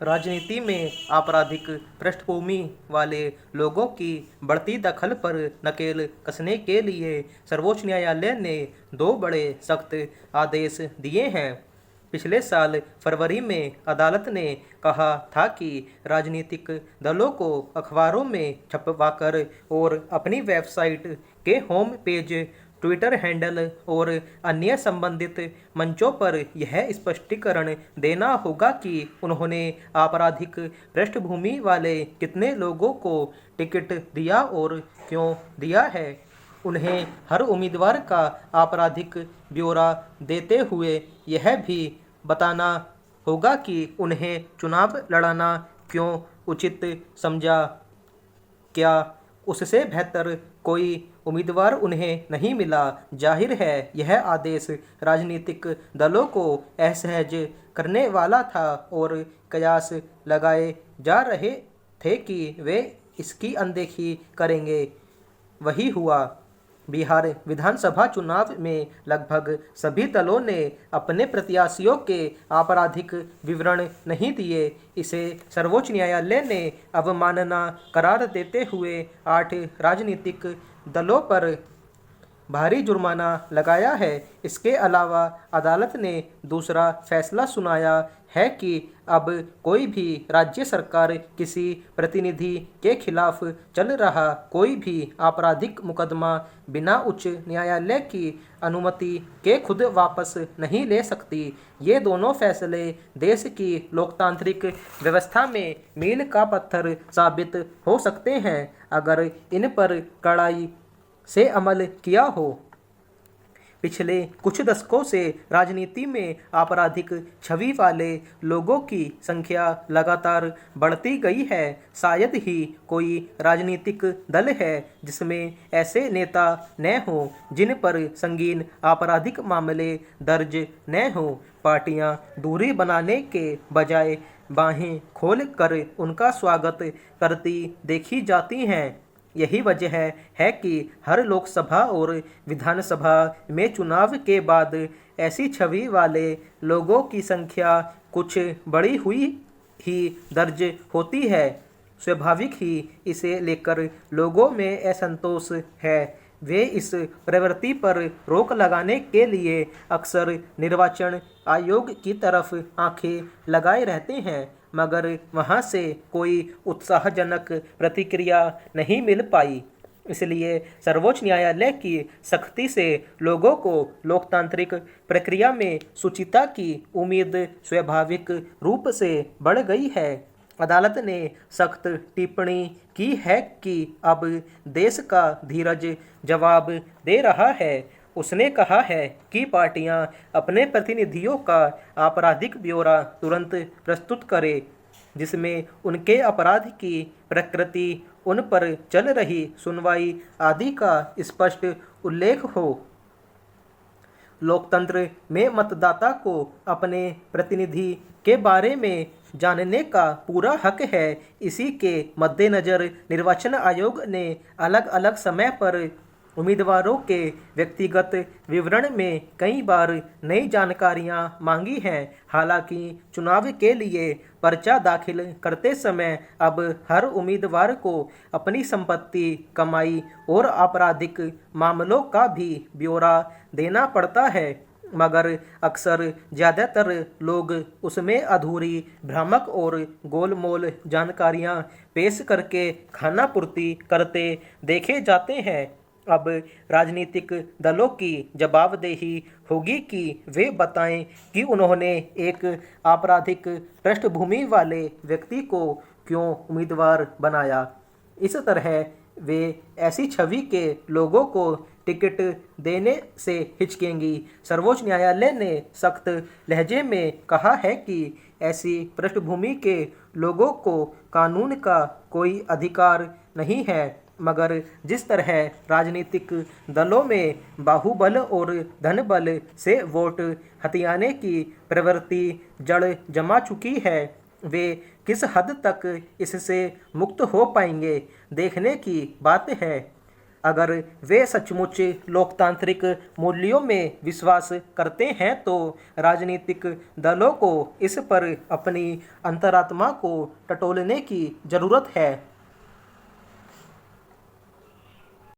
राजनीति में आपराधिक पृष्ठभूमि वाले लोगों की बढ़ती दखल पर नकेल कसने के लिए सर्वोच्च न्यायालय ने दो बड़े सख्त आदेश दिए हैं। पिछले साल फरवरी में अदालत ने कहा था कि राजनीतिक दलों को अखबारों में छपवाकर और अपनी वेबसाइट के होम पेज, ट्विटर हैंडल और अन्य संबंधित मंचों पर यह स्पष्टीकरण देना होगा कि उन्होंने आपराधिक पृष्ठभूमि वाले कितने लोगों को टिकट दिया और क्यों दिया है। उन्हें हर उम्मीदवार का आपराधिक ब्यौरा देते हुए यह भी बताना होगा कि उन्हें चुनाव लड़ना क्यों उचित समझा। क्या उससे बेहतर कोई उम्मीदवार उन्हें नहीं मिला। जाहिर है यह आदेश राजनीतिक दलों को असहज करने वाला था और कयास लगाए जा रहे थे कि वे इसकी अनदेखी करेंगे। वही हुआ। बिहार विधानसभा चुनाव में लगभग सभी दलों ने अपने प्रत्याशियों के आपराधिक विवरण नहीं दिए। इसे सर्वोच्च न्यायालय ने अवमानना करार देते हुए 8 राजनीतिक दलों पर भारी जुर्माना लगाया है। इसके अलावा अदालत ने दूसरा फैसला सुनाया है कि अब कोई भी राज्य सरकार किसी प्रतिनिधि के खिलाफ चल रहा कोई भी आपराधिक मुकदमा बिना उच्च न्यायालय की अनुमति के खुद वापस नहीं ले सकती। ये दोनों फैसले देश की लोकतांत्रिक व्यवस्था में मील का पत्थर साबित हो सकते हैं अगर इन पर कड़ाई से अमल किया हो। पिछले कुछ दशकों से राजनीति में आपराधिक छवि वाले लोगों की संख्या लगातार बढ़ती गई है। शायद ही कोई राजनीतिक दल है जिसमें ऐसे नेता न हों जिन पर संगीन आपराधिक मामले दर्ज न हों। पार्टियां दूरी बनाने के बजाय बाहें खोल कर उनका स्वागत करती देखी जाती हैं। यही वजह है कि हर लोकसभा और विधानसभा में चुनाव के बाद ऐसी छवि वाले लोगों की संख्या कुछ बढ़ी हुई ही दर्ज होती है। स्वाभाविक ही इसे लेकर लोगों में असंतोष है। वे इस प्रवृत्ति पर रोक लगाने के लिए अक्सर निर्वाचन आयोग की तरफ आंखें लगाए रहते हैं, मगर वहां से कोई उत्साहजनक प्रतिक्रिया नहीं मिल पाई। इसलिए सर्वोच्च न्यायालय की सख्ती से लोगों को लोकतांत्रिक प्रक्रिया में शुचिता की उम्मीद स्वाभाविक रूप से बढ़ गई है। अदालत ने सख्त टिप्पणी की है कि अब देश का धीरज जवाब दे रहा है। उसने कहा है कि पार्टियां अपने प्रतिनिधियों का आपराधिक ब्यौरा तुरंत प्रस्तुत करें जिसमें उनके अपराध की प्रकृति, उन पर चल रही सुनवाई आदि का स्पष्ट उल्लेख हो। लोकतंत्र में मतदाता को अपने प्रतिनिधि के बारे में जानने का पूरा हक है। इसी के मद्देनजर निर्वाचन आयोग ने अलग अलग समय पर उम्मीदवारों के व्यक्तिगत विवरण में कई बार नई जानकारियां मांगी हैं। हालांकि चुनाव के लिए पर्चा दाखिल करते समय अब हर उम्मीदवार को अपनी संपत्ति, कमाई और आपराधिक मामलों का भी ब्यौरा देना पड़ता है, मगर अक्सर ज़्यादातर लोग उसमें अधूरी, भ्रामक और गोलमोल जानकारियां पेश करके खानापूर्ति करते देखे जाते हैं। अब राजनीतिक दलों की जवाबदेही होगी कि वे बताएं कि उन्होंने एक आपराधिक पृष्ठभूमि वाले व्यक्ति को क्यों उम्मीदवार बनाया। इस तरह वे ऐसी छवि के लोगों को टिकट देने से हिचकेंगी। सर्वोच्च न्यायालय ने सख्त लहजे में कहा है कि ऐसी पृष्ठभूमि के लोगों को कानून का कोई अधिकार नहीं है, मगर जिस तरह राजनीतिक दलों में बाहुबल और धनबल से वोट हथियाने की प्रवृत्ति जड़ जमा चुकी है, वे किस हद तक इससे मुक्त हो पाएंगे, देखने की बात है। अगर वे सचमुच लोकतांत्रिक मूल्यों में विश्वास करते हैं तो राजनीतिक दलों को इस पर अपनी अंतरात्मा को टटोलने की जरूरत है।